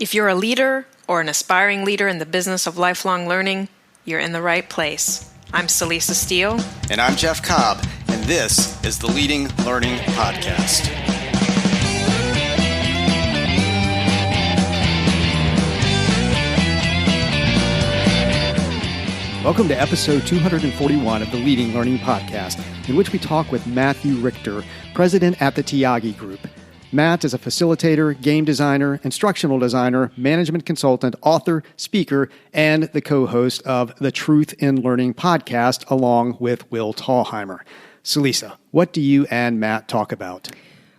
If you're a leader or an aspiring leader in the business of lifelong learning, you're in the right place. I'm Celisa Steele. And I'm Jeff Cobb, and this is the Leading Learning Podcast. Welcome to episode 241 of the Leading Learning Podcast, in which we talk with Matthew Richter, president at the Tyagi Group. Matt is a facilitator, game designer, instructional designer, management consultant, author, speaker, and the co-host of the Truth in Learning podcast, along with Will Tallheimer. Celisa, what do you and Matt talk about?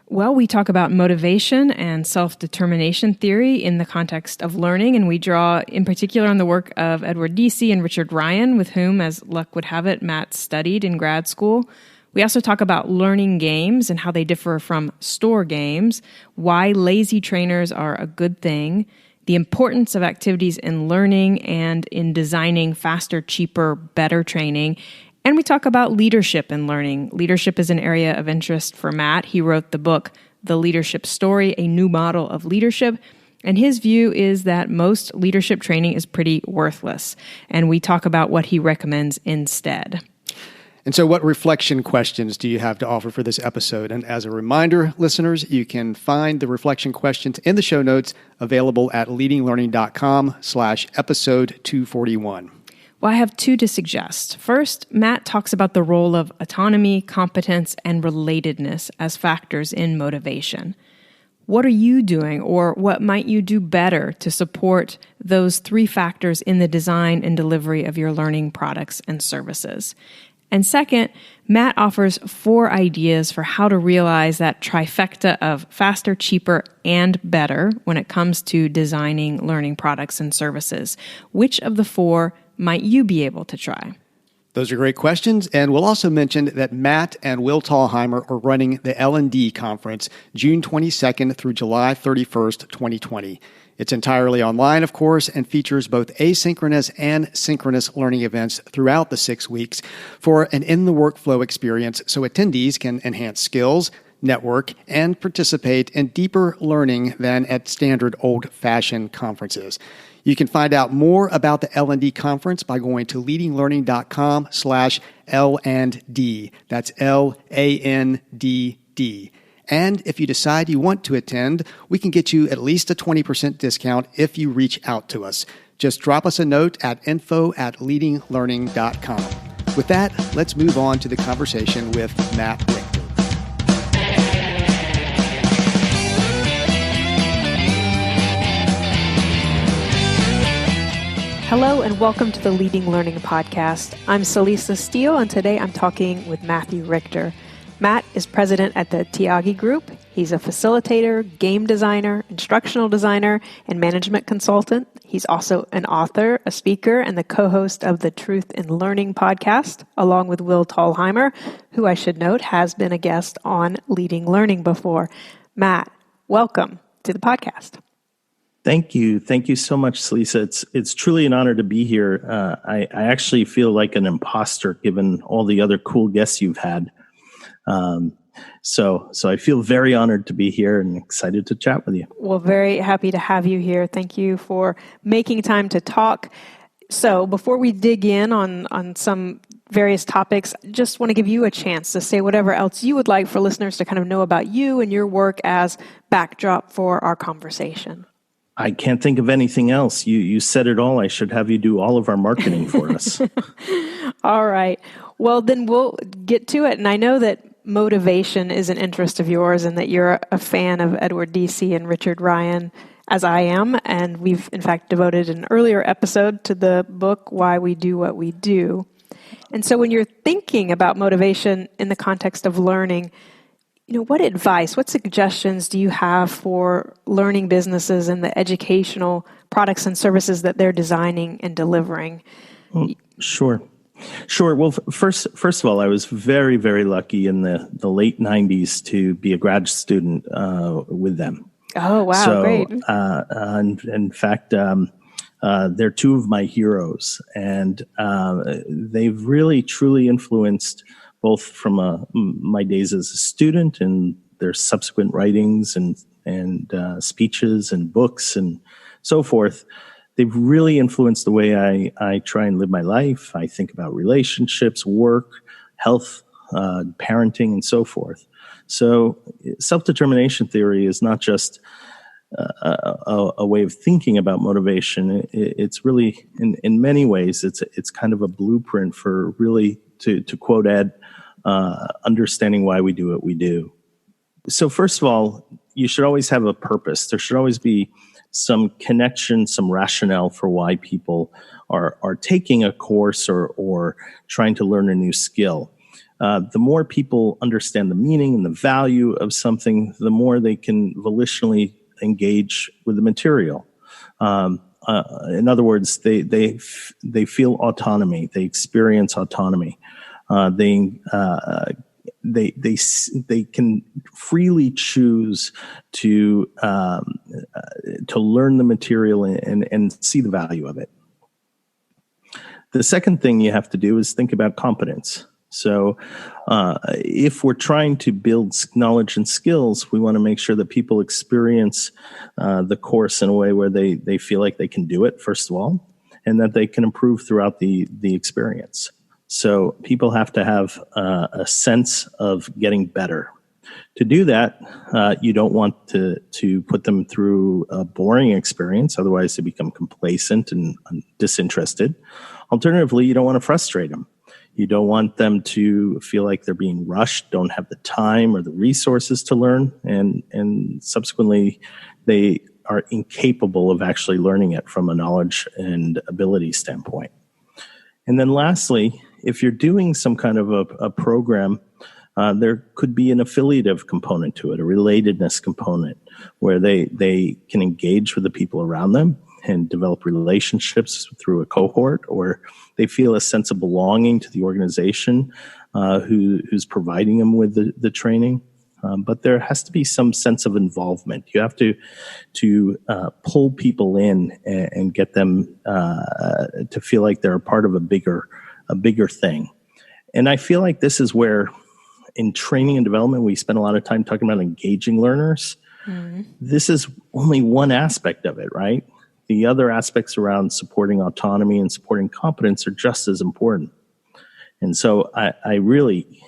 Well, we talk about motivation and self-determination theory in the context of learning, and we draw in particular on the work of Edward Deci and Richard Ryan, with whom, as luck would have it, Matt studied in grad school. We also talk about learning games and how they differ from store games, why lazy trainers are a good thing, the importance of activities in learning and in designing faster, cheaper, better training. And we talk about leadership in learning. Leadership is an area of interest for Matt. He wrote the book, The Leadership Story, A New Model of Leadership. And his view is that most leadership training is pretty worthless. And we talk about what he recommends instead. And so what reflection questions do you have to offer for this episode? And as a reminder, listeners, you can find the reflection questions in the show notes available at leadinglearning.com/episode 241. Well, I have two to suggest. First, Matt talks about the role of autonomy, competence, and relatedness as factors in motivation. What are you doing, or what might you do better to support those three factors in the design and delivery of your learning products and services? And second, Matt offers 4 ideas for how to realize that trifecta of faster, cheaper, and better when it comes to designing learning products and services. Which of the 4 might you be able to try? Those are great questions, and we'll also mention that Matt and Will Tallheimer are running the L&D conference June 22nd through July 31st, 2020. It's entirely online, of course, and features both asynchronous and synchronous learning events throughout the 6 weeks for an in-the-workflow experience so attendees can enhance skills, network, and participate in deeper learning than at standard old-fashioned conferences. You can find out more about the L&D conference by going to leadinglearning.com/L&D. That's LANDD. And if you decide you want to attend, we can get you at least a 20% discount if you reach out to us. Just drop us a note at info@leadinglearning.com. With that, let's move on to the conversation with Matt Richter. Hello and welcome to the Leading Learning Podcast. I'm Celisa Steele, and today I'm talking with Matthew Richter. Matt is president at the Tyagi Group. He's a facilitator, game designer, instructional designer, and management consultant. He's also an author, a speaker, and the co-host of the Truth in Learning podcast, along with Will Tallheimer, who I should note has been a guest on Leading Learning before. Matt, welcome to the podcast. Thank you. Thank you so much, Celisa. It's truly an honor to be here. I actually feel like an imposter given all the other cool guests you've had. So I feel very honored to be here and excited to chat with you. Well, very happy to have you here. Thank you for making time to talk. So before we dig in on some various topics, just want to give you a chance to say whatever else you would like for listeners to kind of know about you and your work as backdrop for our conversation. I can't think of anything else. You said it all. I should have you do all of our marketing for us. All right. Well, then we'll get to it. And I know that motivation is an interest of yours and that you're a fan of Edward Deci and Richard Ryan, as I am. And we've, in fact, devoted an earlier episode to the book, Why We Do What We Do. And so when you're thinking about motivation in the context of learning, what advice, what suggestions do you have for learning businesses and the educational products and services that they're designing and delivering? Sure. Well, first of all, I was very, very lucky in the late 90s to be a grad student with them. Oh, wow. So, great. In fact, they're 2 of my heroes, and they've really, truly influenced both from my days as a student and their subsequent writings and speeches and books and so forth. They've really influenced the way I try and live my life. I think about relationships, work, health, parenting, and so forth. So self-determination theory is not just a way of thinking about motivation. It's really, in many ways, it's kind of a blueprint for really, to quote Ed, understanding why we do what we do. So first of all, you should always have a purpose. There should always be some connection, some rationale for why people are taking a course or trying to learn a new skill. The more people understand the meaning and the value of something, the more they can volitionally engage with the material. In other words, they feel autonomy. They experience autonomy. They can freely choose to learn the material and see the value of it. The second thing you have to do is think about competence. So if we're trying to build knowledge and skills, we want to make sure that people experience the course in a way where they feel like they can do it, first of all, and that they can improve throughout the experience. So people have to have a sense of getting better. To do that, you don't want to put them through a boring experience, otherwise they become complacent and disinterested. Alternatively, you don't want to frustrate them. You don't want them to feel like they're being rushed, don't have the time or the resources to learn, and subsequently they are incapable of actually learning it from a knowledge and ability standpoint. And then lastly, if you're doing some kind of a program, there could be an affiliative component to it, a relatedness component, where they can engage with the people around them and develop relationships through a cohort, or they feel a sense of belonging to the organization who's providing them with the training. But there has to be some sense of involvement. You have to pull people in and get them to feel like they're a part of a bigger thing. And I feel like this is where, in training and development, we spend a lot of time talking about engaging learners. Mm-hmm. This is only one aspect of it, right? The other aspects around supporting autonomy and supporting competence are just as important. And so I really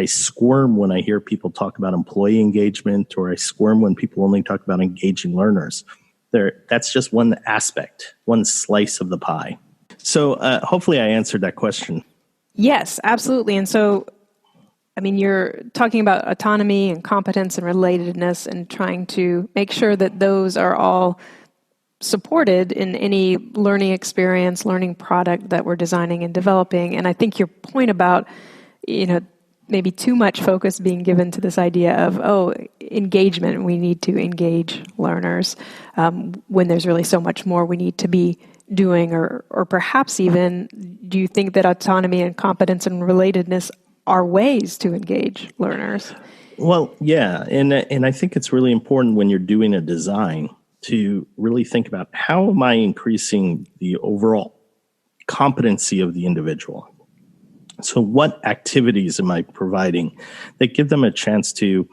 squirm when I hear people talk about employee engagement, or I squirm when people only talk about engaging learners. That's just one aspect, one slice of the pie. So hopefully I answered that question. Yes, absolutely. And so, I mean, you're talking about autonomy and competence and relatedness and trying to make sure that those are all supported in any learning experience, learning product that we're designing and developing. And I think your point about, maybe too much focus being given to this idea of, engagement, we need to engage learners, when there's really so much more we need to be doing, or perhaps even, do you think that autonomy and competence and relatedness are ways to engage learners? Well, yeah. And I think it's really important when you're doing a design to really think about, how am I increasing the overall competency of the individual? So what activities am I providing that give them a chance to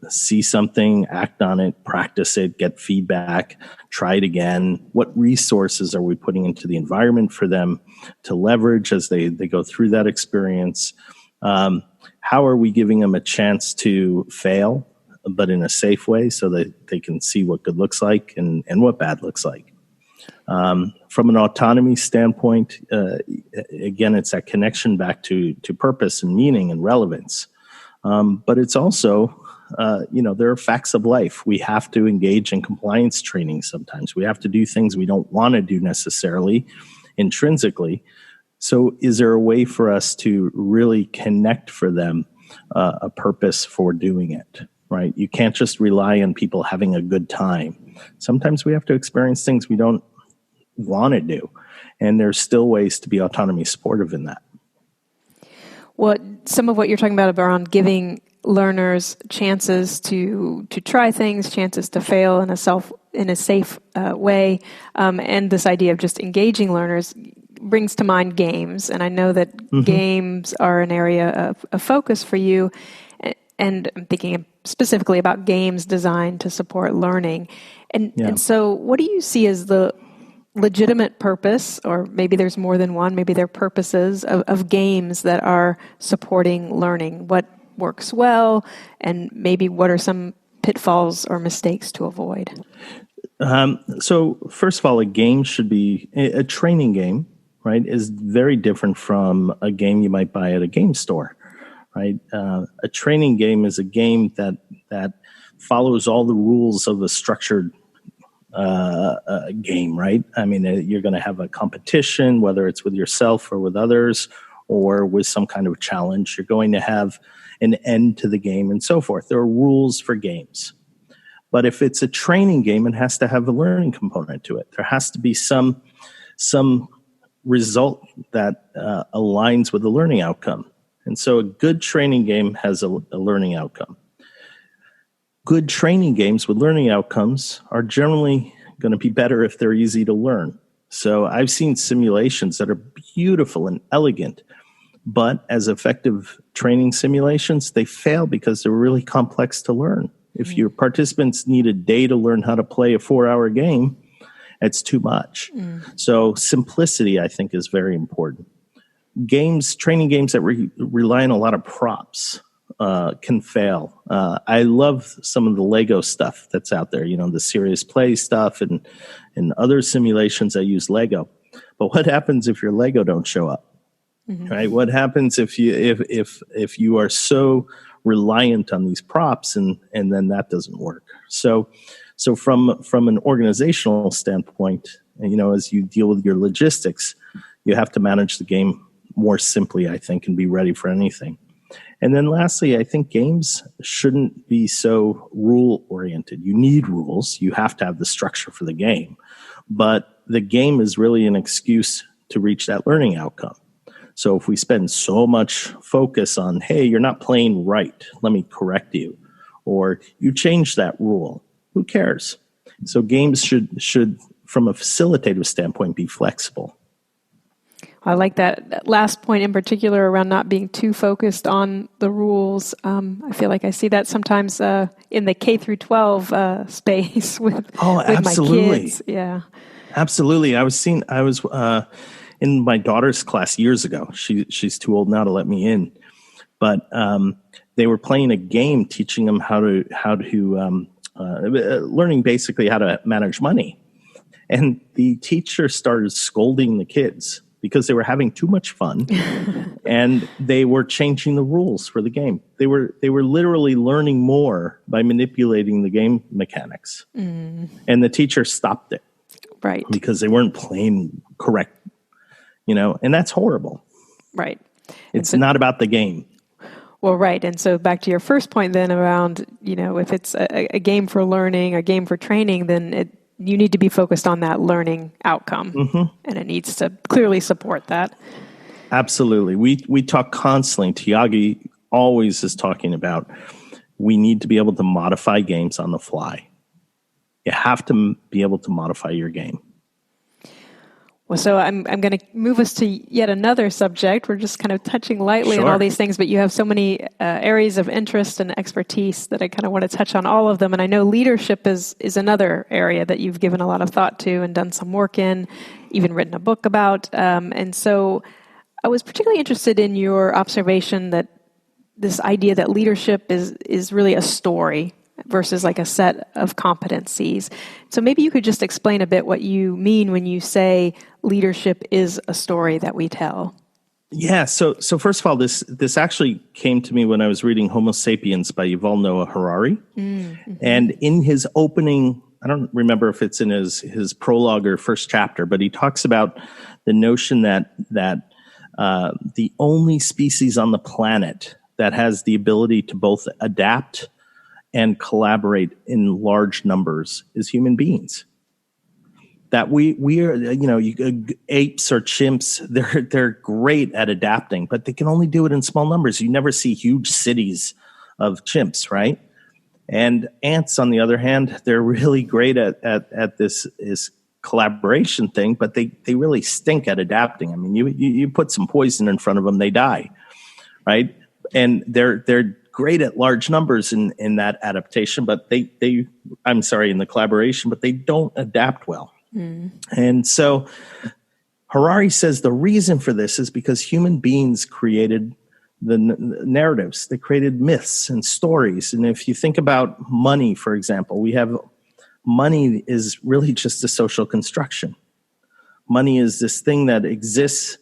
see something, act on it, practice it, get feedback, try it again? What resources are we putting into the environment for them to leverage as they go through that experience? How are we giving them a chance to fail, but in a safe way, so that they can see what good looks like and what bad looks like? From an autonomy standpoint, again, it's that connection back to purpose and meaning and relevance. But it's also, there are facts of life. We have to engage in compliance training sometimes. We have to do things we don't want to do necessarily intrinsically. So is there a way for us to really connect for them a purpose for doing it, right? You can't just rely on people having a good time. Sometimes we have to experience things we don't want to do. And there's still ways to be autonomy supportive in that. Well, some of what you're talking about around giving learners chances to try things, chances to fail in a safe way, and this idea of just engaging learners brings to mind games. And I know that games are an area of focus for you. And I'm thinking specifically about games designed to support learning. And so what do you see as the legitimate purpose, or maybe there's more than one, maybe they're purposes of games that are supporting learning? What works well, and maybe what are some pitfalls or mistakes to avoid? So first of all, a game should be a training game, right, is very different from a game you might buy at a game store, right? A training game is a game that follows all the rules of a structured game, right? I mean, you're going to have a competition, whether it's with yourself or with others or with some kind of challenge. You're going to have an end to the game and so forth. There are rules for games. But if it's a training game, it has to have a learning component to it. There has to be some result that aligns with the learning outcome. And so a good training game has a learning outcome. Good training games with learning outcomes are generally going to be better if they're easy to learn. So I've seen simulations that are beautiful and elegant, but as effective training simulations, they fail because they're really complex to learn. If your participants need a day to learn how to play a 4-hour game, it's too much. So simplicity, I think, is very important. Training games that rely on a lot of props can fail. I love some of the Lego stuff that's out there, the serious play stuff and other simulations that use Lego. But what happens if your Lego don't show up? Right? What happens if you are so reliant on these props and then that doesn't work? So from an organizational standpoint, as you deal with your logistics, you have to manage the game more simply, I think, and be ready for anything. And then lastly, I think games shouldn't be so rule-oriented. You need rules. You have to have the structure for the game. But the game is really an excuse to reach that learning outcome. So if we spend so much focus on, hey, you're not playing right, let me correct you, or you changed that rule, who cares? So games should, from a facilitative standpoint, be flexible. I like that last point in particular around not being too focused on the rules. I feel like I see that sometimes in the K through 12 space with my kids. Yeah, absolutely. I was in my daughter's class years ago. She's too old now to let me in, but they were playing a game teaching them how to learning basically how to manage money, and the teacher started scolding the kids because they were having too much fun and they were changing the rules for the game. They were literally learning more by manipulating the game mechanics. And the teacher stopped it. Right. Because they weren't playing correct, and that's horrible. Right. It's not about the game. Well, right. And so back to your first point then around, if it's a game for learning, a game for training, then you need to be focused on that learning outcome, and it needs to clearly support that. Absolutely. We talk constantly. Tyagi always is talking about we need to be able to modify games on the fly. You have to be able to modify your game. Well, so I'm going to move us to yet another subject. We're just kind of touching lightly on all these things, but you have so many areas of interest and expertise that I kind of want to touch on all of them. And I know leadership is another area that you've given a lot of thought to and done some work in, even written a book about. And so I was particularly interested in your observation that this idea that leadership is really a story versus like a set of competencies. So maybe you could just explain a bit what you mean when you say leadership is a story that we tell. Yeah. So first of all, this actually came to me when I was reading Homo Sapiens by Yuval Noah Harari. And in his opening, I don't remember if it's in his prologue or first chapter, but he talks about the notion that the only species on the planet that has the ability to both adapt and collaborate in large numbers is human beings. That we are, apes or chimps, they're great at adapting, but they can only do it in small numbers. You never see huge cities of chimps, right? And ants, on the other hand, they're really great at this collaboration thing, but they really stink at adapting. I mean, you put some poison in front of them, they die, right? And they're great at large numbers in that adaptation, but in the collaboration, but they don't adapt well. And so Harari says the reason for this is because human beings created the narratives. They created myths and stories. And if you think about money, for example, money is really just a social construction. Money is this thing that exists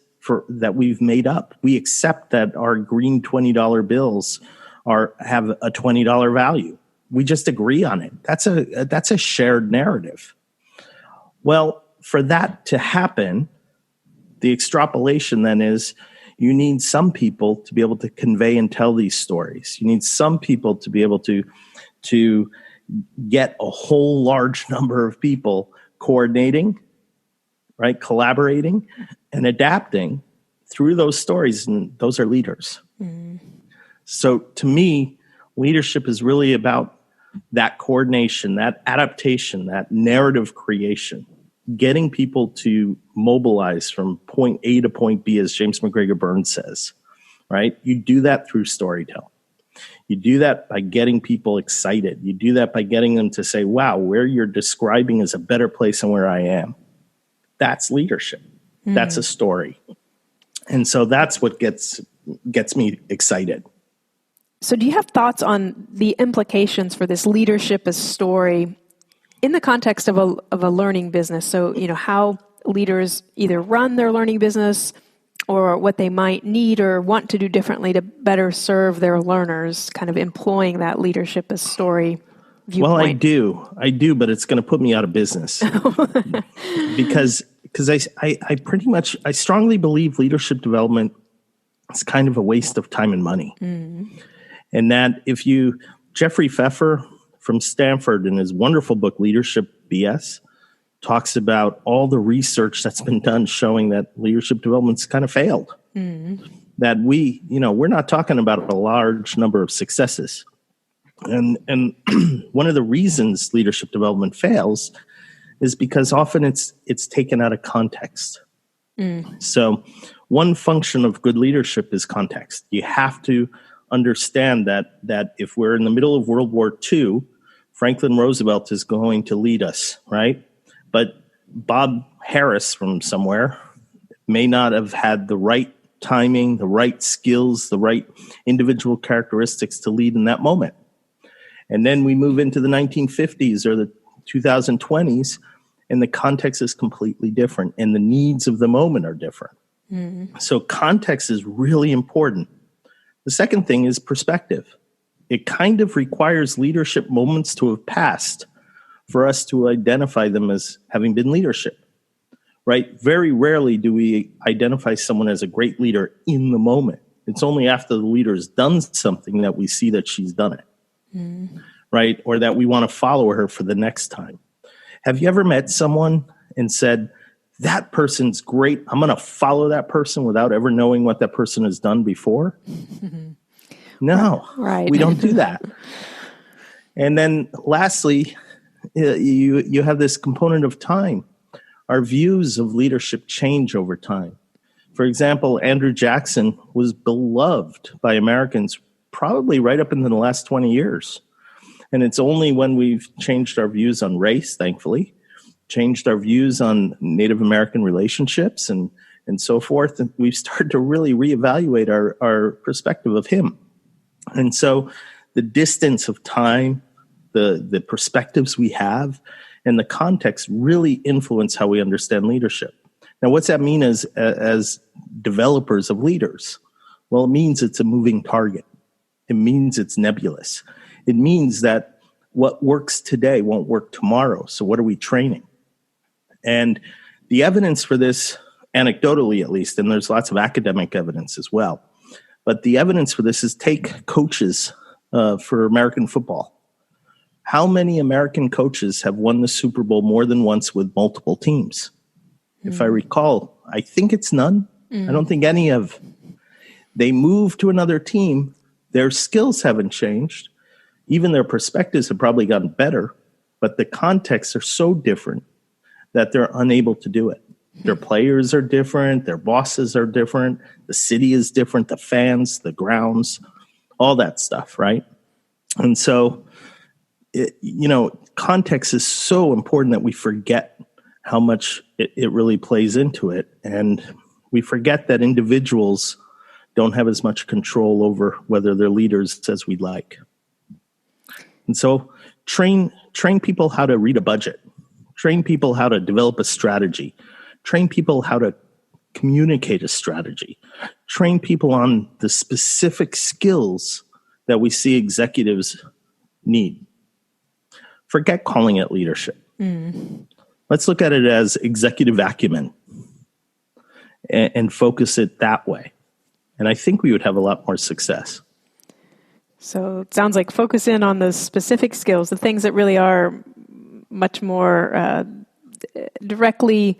that we've made up. We accept that our green $20 bills have a $20 value. We just agree on it. That's a shared narrative. Well, for that to happen, the extrapolation then is you need some people to be able to convey and tell these stories. You need some people to be able to get a whole large number of people coordinating, right, collaborating and adapting through those stories, and those are leaders. So to me, leadership is really about that coordination, that adaptation, that narrative creation, getting people to mobilize from point A to point B, as James McGregor Burns says, right? You do that through storytelling. You do that by getting people excited. You do that by getting them to say, wow, where you're describing is a better place than where I am. That's leadership. That's a story. And so that's what gets me excited. So do you have thoughts on the implications for this leadership as story in the context of a learning business? So, how leaders either run their learning business or what they might need or want to do differently to better serve their learners, kind of employing that leadership as story viewpoint. Well, I do, but it's going to put me out of business because I strongly believe leadership development is kind of a waste of time and money. And that Jeffrey Pfeffer from Stanford in his wonderful book, Leadership BS, talks about all the research that's been done showing that leadership development's kind of failed. That we're not talking about a large number of successes. And one of the reasons leadership development fails is because often it's taken out of context. So one function of good leadership is context. You have to understand that if we're in the middle of World War II, Franklin Roosevelt is going to lead us, right? But Bob Harris from somewhere may not have had the right timing, the right skills, the right individual characteristics to lead in that moment. And then we move into the 1950s or the 2020s, and the context is completely different, and the needs of the moment are different. So context is really important. The second thing is perspective. It kind of requires leadership moments to have passed for us to identify them as having been leadership, right? Very rarely do we identify someone as a great leader in the moment. It's only after the leader's done something that we see that she's done it, right? Or that we want to follow her for the next time. Have you ever met someone and said, that person's great, I'm going to follow that person without ever knowing what that person has done before? No, right. We don't do that. And then lastly, you have this component of time. Our views of leadership change over time. For example, Andrew Jackson was beloved by Americans probably right up into the last 20 years. And it's only when we've changed our views on race, thankfully, changed our views on Native American relationships and so forth, and we've started to really reevaluate our perspective of him. And so the distance of time, the perspectives we have, and the context really influence how we understand leadership. Now, what's that mean as developers of leaders? Well, it means it's a moving target. It means it's nebulous. It means that what works today won't work tomorrow. So what are we training? And the evidence for this, anecdotally at least, and there's lots of academic evidence as well, but the evidence for this is take coaches for American football. How many American coaches have won the Super Bowl more than once with multiple teams? If I recall, I think it's none. I don't think any of. They move to another team. Their skills haven't changed. Even their perspectives have probably gotten better, but the contexts are so different that they're unable to do it. Their players are different. Their bosses are different. The city is different. The fans, the grounds, all that stuff, right? And so, context is so important that we forget how much it really plays into it. And we forget that individuals don't have as much control over whether they're leaders as we'd like. And so train people how to read a budget, train people how to develop a strategy, train people how to communicate a strategy, train people on the specific skills that we see executives need. Forget calling it leadership. Let's look at it as executive acumen and focus it that way. And I think we would have a lot more success. So it sounds like focus in on the specific skills, the things that really are much more directly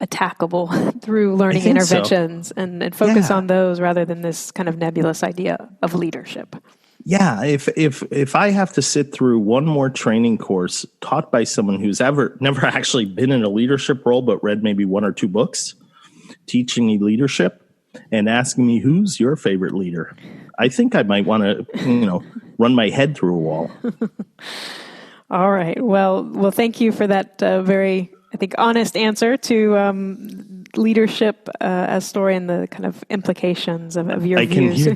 attackable through learning interventions, and focus on those rather than this kind of nebulous idea of leadership. Yeah, if I have to sit through one more training course taught by someone who's never actually been in a leadership role but read maybe one or two books teaching me leadership and asking me who's your favorite leader, I think I might want to run my head through a wall. All right. Well, thank you for that very, I think, honest answer to leadership as story and the kind of implications of your views.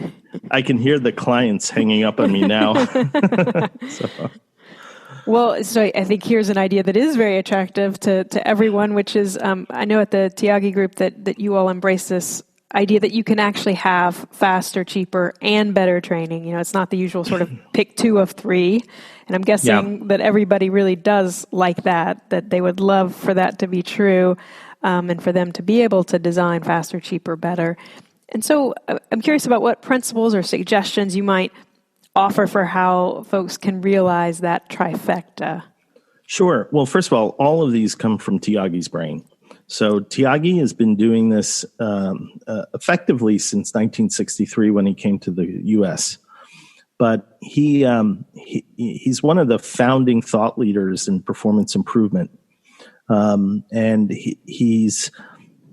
I can hear the clients hanging up on me now. Well, so I think here's an idea that is very attractive to everyone, which is, I know at the Tyagi group that you all embrace this idea that you can actually have faster, cheaper, and better training. It's not the usual sort of pick two of three. And I'm guessing that everybody really does like that they would love for that to be true, and for them to be able to design faster, cheaper, better. And so I'm curious about what principles or suggestions you might offer for how folks can realize that trifecta. Sure. Well, first of all of these come from Tyagi's brain. So Tyagi has been doing this effectively since 1963 when he came to the U.S. But he's one of the founding thought leaders in performance improvement. And he's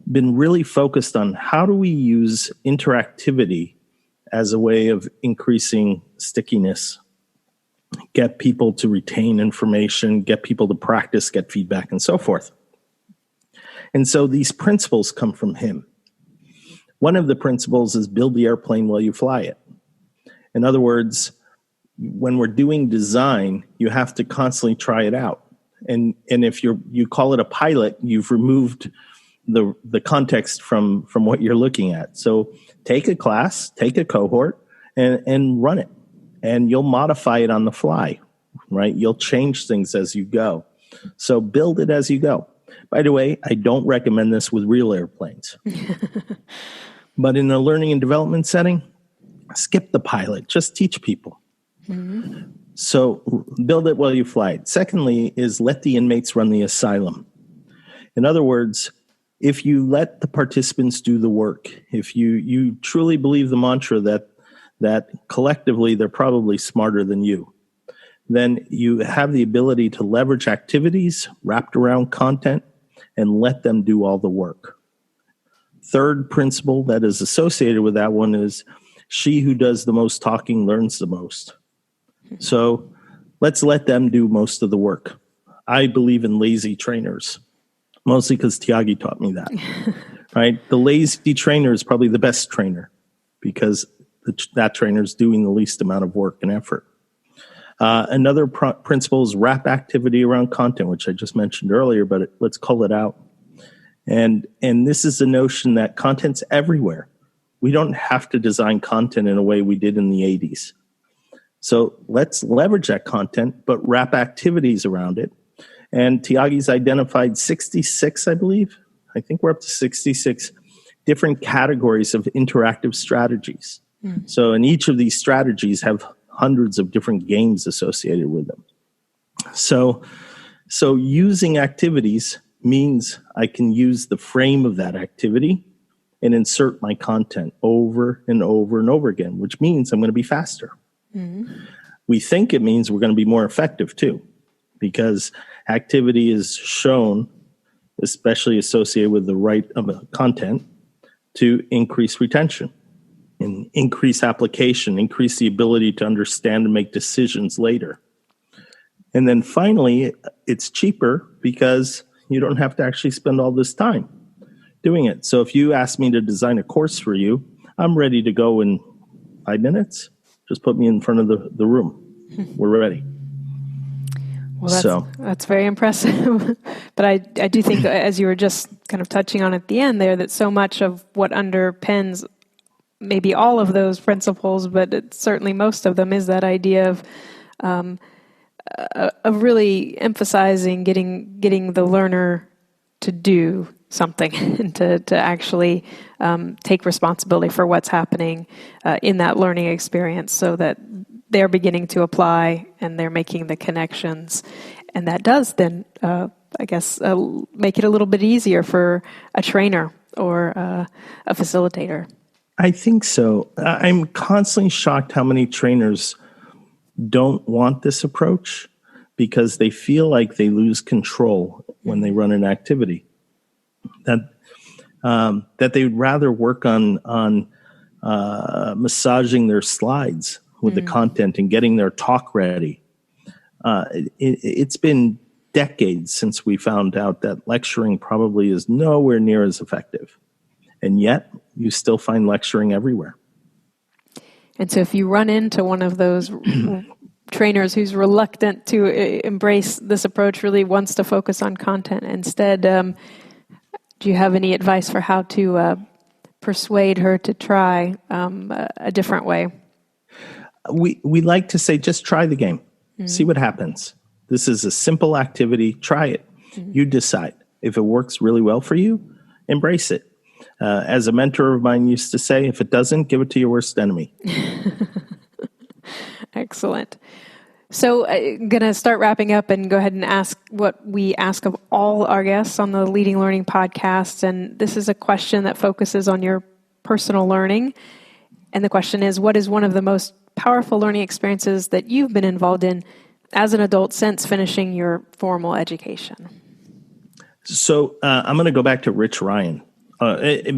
been really focused on how do we use interactivity as a way of increasing stickiness, get people to retain information, get people to practice, get feedback, and so forth. And so these principles come from him. One of the principles is build the airplane while you fly it. In other words, when we're doing design, you have to constantly try it out. And if you call it a pilot, you've removed the context from what you're looking at. So take a class, take a cohort, and run it. And you'll modify it on the fly, right? You'll change things as you go. So build it as you go. By the way, I don't recommend this with real airplanes. But in a learning and development setting, skip the pilot. Just teach people. Mm-hmm. So build it while you fly it. Secondly is let the inmates run the asylum. In other words, if you let the participants do the work, if you truly believe the mantra that collectively they're probably smarter than you, then you have the ability to leverage activities wrapped around content and let them do all the work. Third principle that is associated with that one is she who does the most talking learns the most. So let's let them do most of the work. I believe in lazy trainers, mostly because Tyagi taught me that, right? The lazy trainer is probably the best trainer because that trainer is doing the least amount of work and effort. Another principle is wrap activity around content, which I just mentioned earlier, but let's call it out. And this is the notion that content's everywhere. We don't have to design content in a way we did in the 80s. So let's leverage that content, but wrap activities around it. And Tyagi's identified 66, I believe. I think we're up to 66 different categories of interactive strategies. Mm. So in each of these strategies have hundreds of different games associated with them. So using activities means I can use the frame of that activity and insert my content over and over and over again, which means I'm going to be faster. Mm-hmm. We think it means we're going to be more effective too, because activity is shown, especially associated with the right of content, to increase retention. and increase application, increase the ability to understand and make decisions later. And then finally, it's cheaper because you don't have to actually spend all this time doing it. So if you ask me to design a course for you, I'm ready to go in 5 minutes. Just put me in front of the room. We're ready. Well, that's very impressive. But I do think, as you were just kind of touching on at the end there, that so much of what underpins maybe all of those principles, but certainly most of them, is that idea of really emphasizing getting the learner to do something and to actually take responsibility for what's happening in that learning experience, so that they're beginning to apply and they're making the connections. And that does then, make it a little bit easier for a trainer or a facilitator. I think so. I'm constantly shocked how many trainers don't want this approach because they feel like they lose control when they run an activity. That they'd rather work on massaging their slides with the content and getting their talk ready. It's been decades since we found out that lecturing probably is nowhere near as effective. And yet, you still find lecturing everywhere. And so if you run into one of those trainers who's reluctant to embrace this approach, really wants to focus on content instead, do you have any advice for how to persuade her to try a different way? We like to say, just try the game. See what happens. This is a simple activity. Try it. You decide. If it works really well for you, embrace it. As a mentor of mine used to say, if it doesn't, give it to your worst enemy. Excellent. So I'm going to start wrapping up and go ahead and ask what we ask of all our guests on the Leading Learning podcast. And this is a question that focuses on your personal learning. And the question is, what is one of the most powerful learning experiences that you've been involved in as an adult since finishing your formal education? So I'm going to go back to Rich Ryan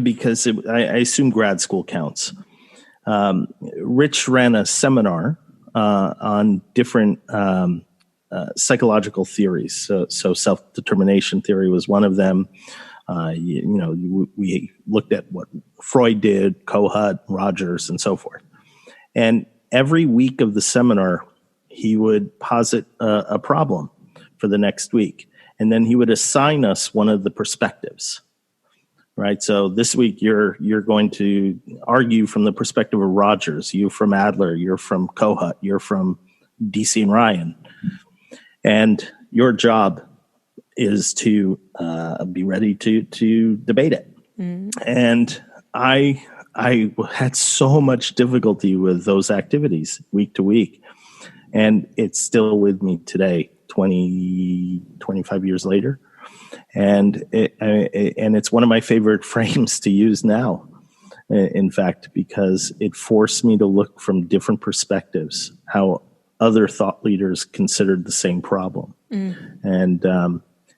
because I assume grad school counts. Rich ran a seminar on different psychological theories. So self-determination theory was one of them. We looked at what Freud did, Kohut, Rogers, and so forth. And every week of the seminar, he would posit a problem for the next week. And then he would assign us one of the perspectives, right? So this week, you're going to argue from the perspective of Rogers, you from Adler, you're from Kohut, you're from DC and Ryan. And your job is to be ready to debate it. And I had so much difficulty with those activities week to week. And it's still with me today, 25 years later. And it's one of my favorite frames to use now, in fact, because it forced me to look from different perspectives, how other thought leaders considered the same problem. And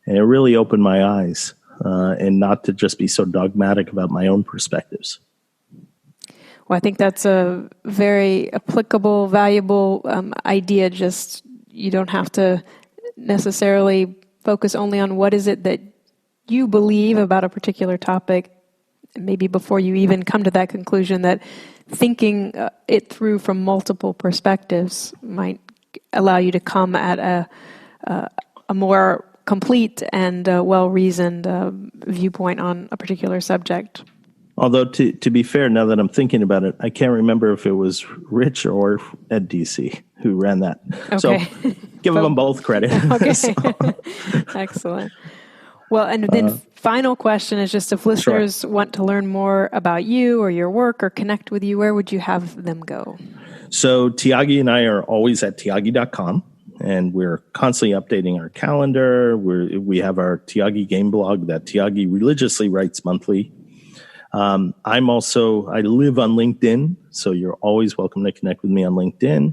it really opened my eyes, and not to just be so dogmatic about my own perspectives. Well, I think that's a very applicable, valuable idea. Just you don't have to necessarily focus only on what is it that you believe about a particular topic, maybe before you even come to that conclusion, that thinking it through from multiple perspectives might allow you to come at a more complete and well-reasoned viewpoint on a particular subject. Although, to be fair, now that I'm thinking about it, I can't remember if it was Rich or Ed DC who ran that. Okay. So give them both credit. Okay. Excellent. Well, and then final question is just if listeners want to learn more about you or your work or connect with you, where would you have them go? So Tyagi and I are always at tyagi.com, and we're constantly updating our calendar. We have our Tyagi game blog that Tyagi religiously writes monthly. I live on LinkedIn, so you're always welcome to connect with me on LinkedIn.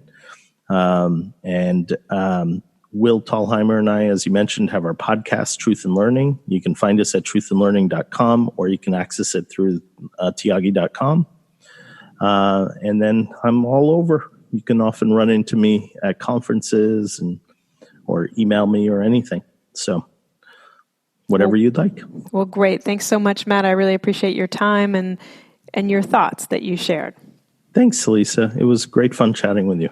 Will Thalheimer and I, as you mentioned, have our podcast, Truth in Learning. You can find us at truthandlearning.com, or you can access it through tyagi.com. And then I'm all over. You can often run into me at conferences or email me or anything. So whatever you'd like. Well, great. Thanks so much, Matt. I really appreciate your time and your thoughts that you shared. Thanks, Celisa. It was great fun chatting with you.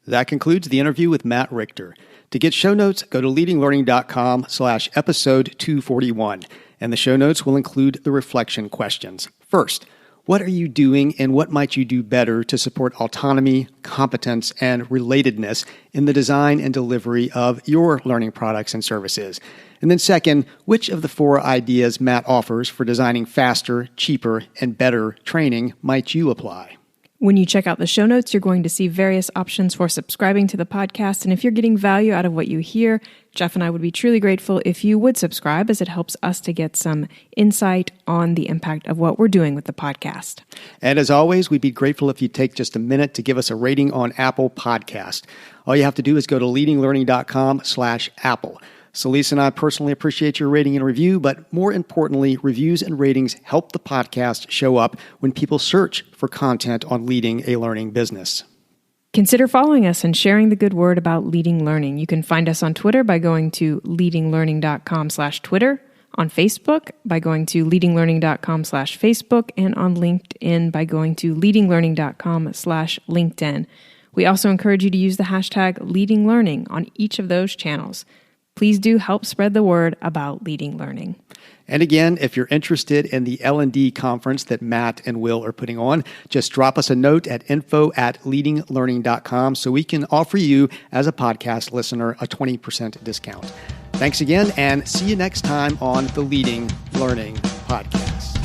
That concludes the interview with Matt Richter. To get show notes, go to leadinglearning.com/episode 241, and the show notes will include the reflection questions. First, what are you doing and what might you do better to support autonomy, competence, and relatedness in the design and delivery of your learning products and services? And then second, which of the 4 ideas Matt offers for designing faster, cheaper, and better training might you apply? When you check out the show notes, you're going to see various options for subscribing to the podcast. And if you're getting value out of what you hear, Jeff and I would be truly grateful if you would subscribe, as it helps us to get some insight on the impact of what we're doing with the podcast. And as always, we'd be grateful if you'd take just a minute to give us a rating on Apple Podcast. All you have to do is go to leadinglearning.com/Apple. Celisa and I personally appreciate your rating and review, but more importantly, reviews and ratings help the podcast show up when people search for content on leading a learning business. Consider following us and sharing the good word about Leading Learning. You can find us on Twitter by going to leadinglearning.com/Twitter, on Facebook by going to leadinglearning.com/Facebook, and on LinkedIn by going to leadinglearning.com/LinkedIn. We also encourage you to use the hashtag Leading Learning on each of those channels. Please do help spread the word about Leading Learning. And again, if you're interested in the L&D conference that Matt and Will are putting on, just drop us a note at info@leadinglearning.com so we can offer you, as a podcast listener, a 20% discount. Thanks again, and see you next time on the Leading Learning Podcast.